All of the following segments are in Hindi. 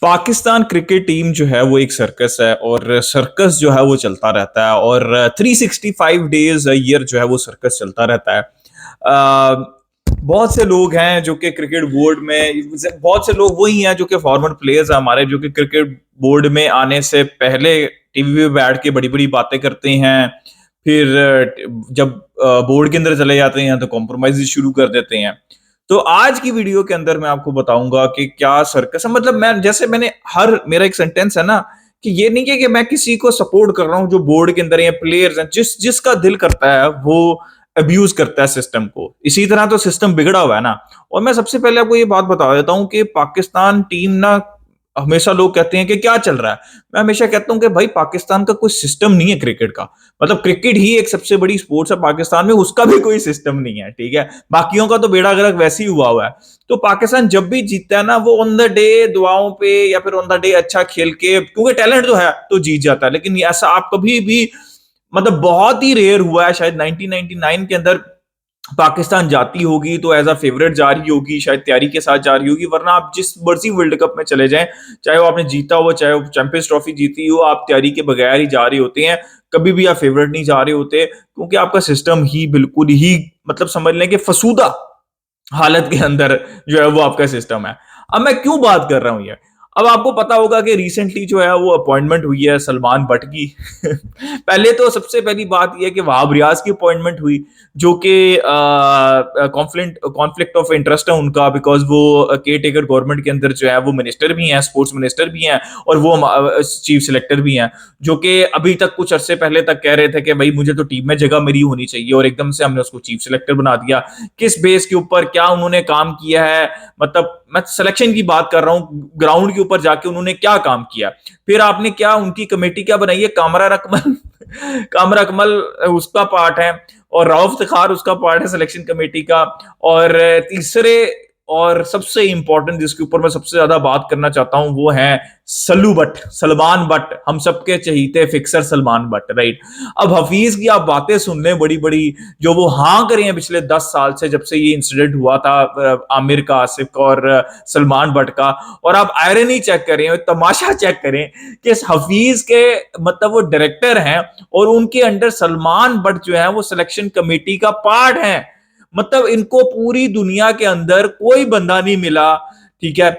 पाकिस्तान क्रिकेट टीम जो है वो एक सर्कस है और सर्कस जो है वो चलता रहता है और 365 डेज ईयर जो है वो सर्कस चलता रहता है। बहुत से लोग हैं जो कि क्रिकेट बोर्ड में, बहुत से लोग वही हैं जो कि फॉर्मर प्लेयर्स हैं हमारे, जो कि क्रिकेट बोर्ड में आने से पहले टीवी पे बैठ के बड़ी बड़ी बातें करते हैं। फिर जब बोर्ड के अंदर चले जाते हैं तो कॉम्प्रोमाइज शुरू कर देते हैं। तो आज की वीडियो के अंदर मैं आपको बताऊंगा कि क्या सर्कस, मतलब मैं जैसे मैंने हर मेरा एक सेंटेंस है ना कि ये नहीं है कि मैं किसी को सपोर्ट कर रहा हूं जो बोर्ड के अंदर या प्लेयर्स हैं, जिसका दिल करता है वो अब्यूज करता है सिस्टम को। इसी तरह तो सिस्टम बिगड़ा हुआ है ना। और मैं सबसे पहले आपको ये बात बता देता हूं कि पाकिस्तान टीम ना, हमेशा लोग कहते हैं कि क्या चल रहा है। मैं हमेशा कहता हूं कि भाई पाकिस्तान का कोई सिस्टम नहीं है क्रिकेट का। मतलब क्रिकेट ही एक सबसे बड़ी स्पोर्ट्स है पाकिस्तान में, उसका भी कोई सिस्टम नहीं है, ठीक है। बाकियों का तो बेड़ा गर्क वैसे ही हुआ हुआ है। तो पाकिस्तान जब भी जीतता है ना, वो ऑन द डे दुआओं पे या फिर ऑन द डे अच्छा खेल के, क्योंकि टैलेंट तो है तो जीत जाता है। लेकिन ऐसा आप कभी भी, मतलब बहुत ही रेयर हुआ है, शायद 1999 के अंदर पाकिस्तान जाती होगी तो एज अ फेवरेट जा रही होगी, शायद तैयारी के साथ जा रही होगी, वरना आप जिस मर्जी वर्ल्ड कप में चले जाएं, चाहे वो आपने जीता हो, चाहे वो चैंपियंस ट्रॉफी जीती हो, आप तैयारी के बगैर ही जा रहे होते हैं। कभी भी आप फेवरेट नहीं जा रहे होते, क्योंकि आपका सिस्टम ही बिल्कुल ही, मतलब समझ लें कि फसूदा हालत के अंदर जो है वो आपका सिस्टम है। अब मैं क्यों बात कर रहा हूं ये, अब आपको पता होगा कि रिसेंटली जो है वो अपॉइंटमेंट हुई है सलमान बट की। पहले तो सबसे पहली बात यह है कि वहाब रियाज की अपॉइंटमेंट हुई, जो कि कॉन्फ्लिक्ट ऑफ इंटरेस्ट है उनका, बिकॉज वो केयर टेकर गवर्नमेंट के अंदर जो है वो मिनिस्टर भी हैं, स्पोर्ट्स मिनिस्टर भी हैं, और वो चीफ सिलेक्टर भी हैं, जो कि अभी तक कुछ अरसे पहले तक कह रहे थे कि भाई मुझे तो टीम में जगह मेरी होनी चाहिए, और एकदम से हमने उसको चीफ सिलेक्टर बना दिया। किस बेस के ऊपर, क्या उन्होंने काम किया है, मतलब मैं सिलेक्शन की बात कर रहा हूं, ग्राउंड के ऊपर जाके उन्होंने क्या काम किया। फिर आपने क्या, उनकी कमेटी क्या बनाई है, कामरा रकमल कामरा अकमल उसका पार्ट है, और रऊफ इफ्तिखार उसका पार्ट है सिलेक्शन कमेटी का। और तीसरे और सबसे इंपॉर्टेंट, जिसके ऊपर मैं सबसे ज्यादा बात करना चाहता हूं, वो है सल्लू बट, सलमान बट, हम सबके चहीते फिक्सर सलमान बट, राइट। अब हफीज की आप बातें सुन लें बड़ी बड़ी, जो वो हाँ करे हैं पिछले 10 साल से, जब से ये इंसिडेंट हुआ था आमिर का, आसिफ का और सलमान बट का। और आप आयरनी चेक करें, तमाशा चेक करें कि हफीज के, मतलब वो डायरेक्टर हैं और उनके अंडर सलमान बट जो है वो सिलेक्शन कमेटी का पार्ट है। मतलब इनको पूरी दुनिया के अंदर कोई बंदा नहीं मिला, ठीक है,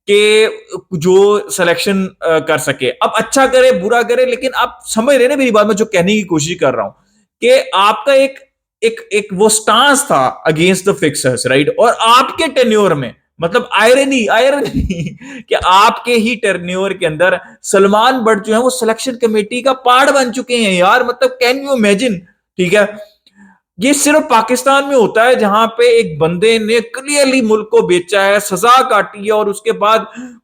कि जो सिलेक्शन कर सके। अब अच्छा करे बुरा करे, लेकिन आप समझ रहे ना मेरी बात में जो कहने की कोशिश कर रहा हूं, कि आपका एक एक एक वो स्टांस था अगेंस्ट द फिक्सर्स, राइट। और आपके टेन्योर में, मतलब आयरनी आयरनी कि आपके ही टेन्योर के अंदर सलमान बट जो है वो सिलेक्शन कमेटी का पार्ट बन चुके हैं यार। मतलब कैन यू इमेजिन, ठीक है। ये सिर्फ पाकिस्तान में होता है, जहां पे एक बंदे ने क्लियरली मुल्क को बेचा है, सजा काटी है, और उसके बाद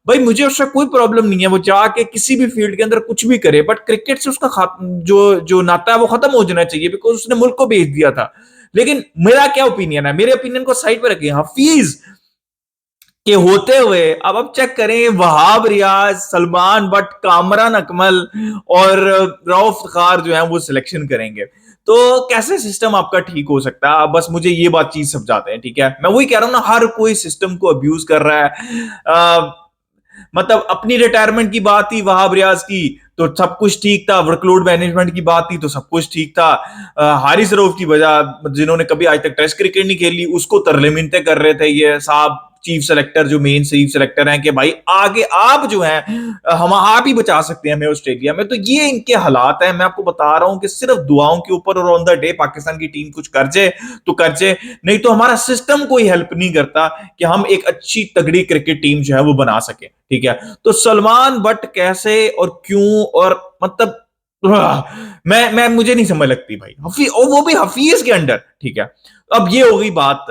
भाई मुझे उससे कोई प्रॉब्लम नहीं है, वो जाके किसी भी फील्ड के अंदर कुछ भी करे, बट क्रिकेट से उसका जो जो नाता है वो खत्म हो जाना चाहिए, बिकॉज उसने मुल्क को बेच दिया था। लेकिन मेरा क्या ओपिनियन है, मेरे ओपिनियन को साइड पर रखें, हफीज के होते हुए अब चेक करें, वहाब रियाज, सलमान बट, कामरान अकमल और रऊफ खार जो है वो सिलेक्शन करेंगे। तो कैसे सिस्टम आपका ठीक हो सकता है? बस मुझे ये बात चीज समझाते हैं, ठीक है। मैं वही कह रहा हूं ना, हर कोई सिस्टम को अब्यूज कर रहा है। मतलब अपनी रिटायरमेंट की बात थी वहाब रियाज की तो सब कुछ ठीक था, वर्कलोड मैनेजमेंट की बात थी तो सब कुछ ठीक था। हारिस रऊफ की वजह, जिन्होंने कभी आज तक टेस्ट क्रिकेट नहीं खेली, उसको तरले मिन्नतें कर रहे थे ये साहब चीफ सेलेक्टर, जो मेन चीफ सेलेक्टर हैं, कि भाई आगे आप जो हैं, हम आप ही बचा सकते हैं हमें ऑस्ट्रेलिया में। तो ये इनके हालात हैं। मैं आपको बता रहा हूं कि सिर्फ दुआओं के ऊपर और ऑन द डे पाकिस्तान की टीम कुछ कर जाए तो कर जाए, नहीं तो हमारा सिस्टम कोई हेल्प नहीं करता कि हम एक अच्छी तगड़ी क्रिकेट टीम जो है वो बना सके, ठीक है। तो सलमान बट कैसे और क्यों, और मतलब मैं मुझे नहीं समझ लगती भाई, हफीज, और वो भी हफीज के अंडर, ठीक है। अब ये हो गई बात,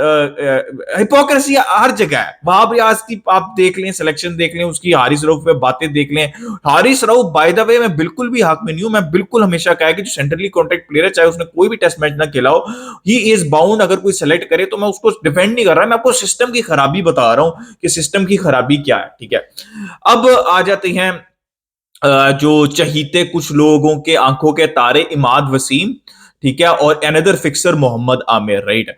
हिपोक्रेसी हर जगह है। वहाब रियाज की आप देख लें, सिलेक्शन देख लें, उसकी हारिस रऊफ पे बातें देख लें। Haris Rauf by the way मैं बिल्कुल भी हक में नहीं हूं, मैं बिल्कुल हमेशा कहा कि जो सेंट्रली कॉन्ट्रैक्ट प्लेयर है, चाहे उसने कोई भी टेस्ट मैच ना खेला हो, ही इज बाउंड, अगर कोई सेलेक्ट करे तो मैं उसको डिफेंड नहीं कर रहा, मैं आपको सिस्टम की खराबी बता रहा हूं कि सिस्टम की खराबी क्या है, ठीक है। अब आ जाते हैं जो चहीते कुछ लोगों के आंखों के तारे, इमाद वसीम, ठीक है, और another fixer Mohammad Amir, right.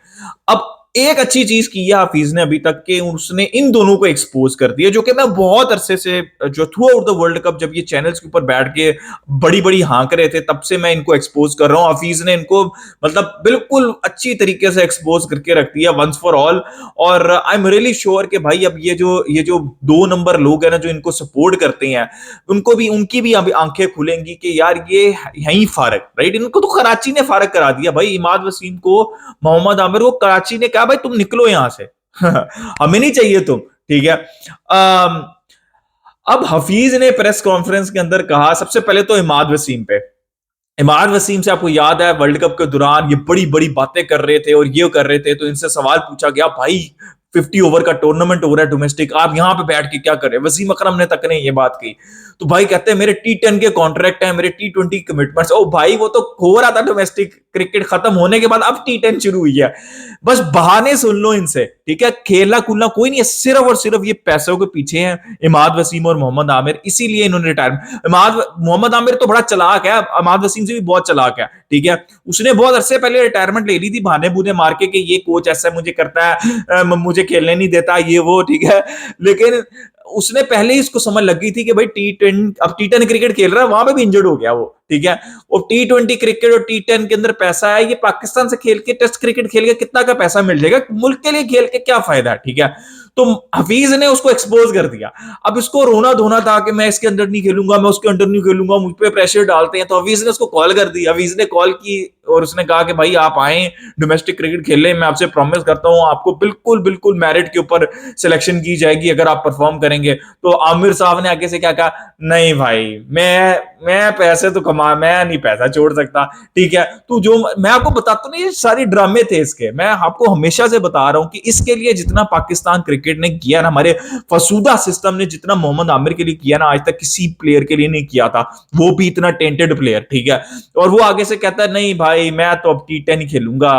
अब एक अच्छी चीज की है हाफिज ने अभी तक के, उसने इन दोनों को एक्सपोज कर दिया, जो कि मैं बहुत अरसे से, जो through out the world cup जब ये चैनल्स के ऊपर बैठ के बड़ी बड़ी हाँक रहे थे, तब से मैं इनको एक्सपोज कर रहा हूँ। हाफिज ने इनको मतलब बिल्कुल अच्छी तरीके से एक्सपोज करके रख दिया वंस फॉर ऑल। और आई एम रियली श्योर कि भाई अब ये जो 2 नंबर लोग हैं ना, जो इनको सपोर्ट करते हैं, उनको भी, उनकी भी अभी आंखें खुलेंगी कि यार ये यही फारक, राइट, इनको तो कराची ने फारक करा दिया भाई, इमाद वसीम को, मोहम्मद आमिर को कराची ने कहा भाई तुम निकलो यहां से हमें नहीं चाहिए तुम, ठीक है। अब हफीज ने प्रेस कॉन्फ्रेंस के अंदर कहा, सबसे पहले तो इमाद वसीम पे, इमाद वसीम से आपको याद है वर्ल्ड कप के दौरान ये बड़ी बड़ी बातें कर रहे थे और ये कर रहे थे, तो इनसे सवाल पूछा गया भाई 50 ओवर का टूर्नामेंट हो रहा है डोमेस्टिक, आप यहां पे बैठ के क्या कर रहे हैं। वसीम अकरम ने तक ने ये बात की, तो भाई कहते हैं मेरे T10 के कॉन्ट्रैक्ट है, मेरे T20 कमिटमेंट्स। ओ भाई वो तो हो रहा था डोमेस्टिक क्रिकेट खत्म होने के बाद, अब T10 शुरू हुई है। बस बहाने सुन लो इनसे, ठीक है, खेलना कूदना कोई नहीं है, सिर्फ और सिर्फ ये पैसों के पीछे हैं इमाद वसीम और मोहम्मद आमिर, इसीलिए इन्होंने रिटायरमेंट, मोहम्मद आमिर तो बड़ा चलाक है, इमाद वसीम से भी बहुत चलाक है, ठीक है। उसने बहुत अरसे पहले रिटायरमेंट ले ली थी बहाने बुने मार के कि ये कोच ऐसा मुझे करता है, मुझे खेलने नहीं देता, ये वो, ठीक है। लेकिन उसने पहले ही इसको समझ लगी थी कि भाई T10, अब T10 क्रिकेट खेल रहा है, वहां पे भी इंजर्ड हो गया वो, ठीक है। और T20 क्रिकेट और T10 के अंदर पैसा है, ये पाकिस्तान से खेल के टेस्ट क्रिकेट खेल के कितना का पैसा मिल जाएगा, मुल्क के लिए खेल के क्या फायदा है, ठीक है। तो हफीज ने उसको एक्सपोज कर दिया। अब इसको रोना धोना था कि मैं इसके अंदर नहीं खेलूंगा, मैं उसके अंदर नहीं खेलूंगा, मुझ पर प्रेशर डालते हैं, तो हफीज ने उसको कॉल कर दी। हफीज ने कॉल की और उसने कहा कि भाई आप आए डोमेस्टिक क्रिकेट खेलने, मैं आपसे प्रॉमिस करता हूं आपको बिल्कुल बिल्कुल मेरिट के ऊपर सिलेक्शन की जाएगी अगर आप परफॉर्म करेंगे। तो आमिर साहब ने आगे से क्या कहा, नहीं भाई मैं पैसे तो कमा, मैं नहीं पैसा छोड़ सकता, ठीक है। तो जो मैं आपको बताता हूँ, ये सारी ड्रामे थे इसके, मैं आपको हमेशा से बता रहा हूं कि इसके लिए जितना पाकिस्तान क्रिकेट ने किया ना, हमारे फसूदा सिस्टम ने जितना मोहम्मद आमिर के लिए किया ना, आज तक किसी प्लेयर के लिए नहीं किया था, वो भी इतना टेंटेड प्लेयर, ठीक है। और वो आगे से कहता है नहीं भाई मैं तो अब T10 ही खेलूंगा।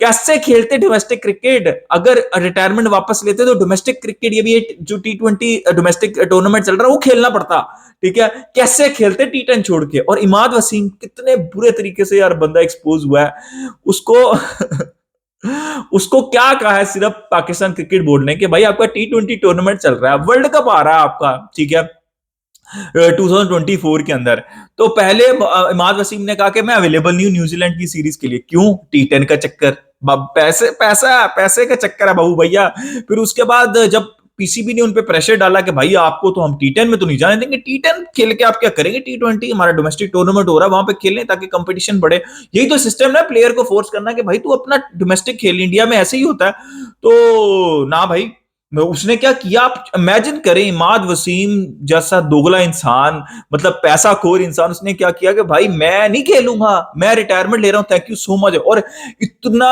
कैसे खेलते डोमेस्टिक क्रिकेट, अगर रिटायरमेंट वापस लेते तो डोमेस्टिक क्रिकेट, ये भी जो T20 डोमेस्टिक टूर्नामेंट चल रहा है वो खेलना पड़ता, ठीक है। कैसे खेलते T10 छोड़ के। और इमाद वसीम कितने बुरे तरीके से यार बंदा एक्सपोज हुआ है, उसको उसको क्या कहा है सिर्फ पाकिस्तान क्रिकेट बोर्ड ने कि भाई आपका T20 टूर्नामेंट चल रहा है, वर्ल्ड कप आ रहा है आपका, ठीक है, 2024 के अंदर। तो पहले इमाद वसीम ने कहा कि मैं अवेलेबल नहीं हूं न्यूजीलैंड की सीरीज के लिए। क्यों? T10 का चक्कर, पैसे पैसा पैसे का चक्कर है बाबू भैया। फिर उसके बाद जब पीसीबी ने उन पे प्रेशर डाला कि भाई आपको तो हम T10 में तो नहीं जाने देंगे, T10 खेल के आप क्या करेंगे, T20 हमारा डोमेस्टिक टूर्नामेंट हो रहा है वहां पे खेलें ताकि कंपटीशन बढ़े। यही तो सिस्टम है, प्लेयर को फोर्स करना कि भाई तू अपना डोमेस्टिक खेल, इंडिया में ऐसे ही होता है। तो ना भाई, उसने क्या किया आप इमेजिन करें, इमाद वसीम जैसा दोगला इंसान, मतलब पैसा खोर इंसान, उसने क्या किया कि भाई मैं नहीं खेलूंगा, मैं रिटायरमेंट ले रहा हूं, थैंक यू सो मच। और इतना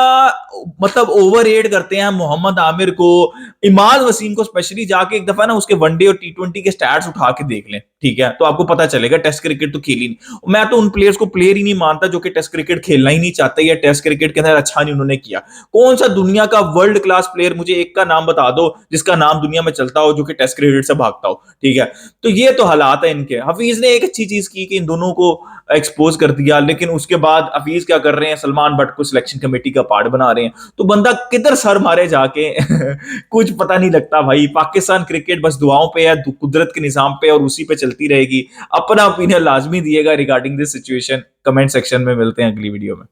मतलब ओवर रेट करते हैं मोहम्मद आमिर को, इमाद वसीम को स्पेशली। जाके एक दफा ना उसके वनडे और T20 के स्टैट्स उठा के देख लें, ठीक है, तो आपको पता चलेगा टेस्ट क्रिकेट तो खेली नहीं। मैं तो उन प्लेयर्स को प्लेयर ही नहीं मानता जो कि टेस्ट क्रिकेट खेलना ही नहीं चाहते या टेस्ट क्रिकेट के अंदर अच्छा नहीं उन्होंने किया। कौन सा दुनिया का वर्ल्ड क्लास प्लेयर, मुझे एक का नाम बता दो जिसका नाम दुनिया में चलता हो जो कि टेस्ट क्रिकेट से भागता हो, ठीक है। तो ये तो हालात है इनके। हफीज ने एक अच्छी चीज की कि इन दोनों को एक्सपोज कर दिया, लेकिन उसके बाद हफीज क्या कर रहे हैं, सलमान भट्ट को सिलेक्शन कमेटी का पार्ट बना रहे हैं। तो बंदा किधर सर मारे जाके कुछ पता नहीं लगता भाई। पाकिस्तान क्रिकेट बस दुआओं पे है, कुदरत के निजाम पे, और उसी पे चलती रहेगी। अपना ओपिनियन लाजमी दिएगा regarding this situation, comment section में। मिलते हैं अगली वीडियो में।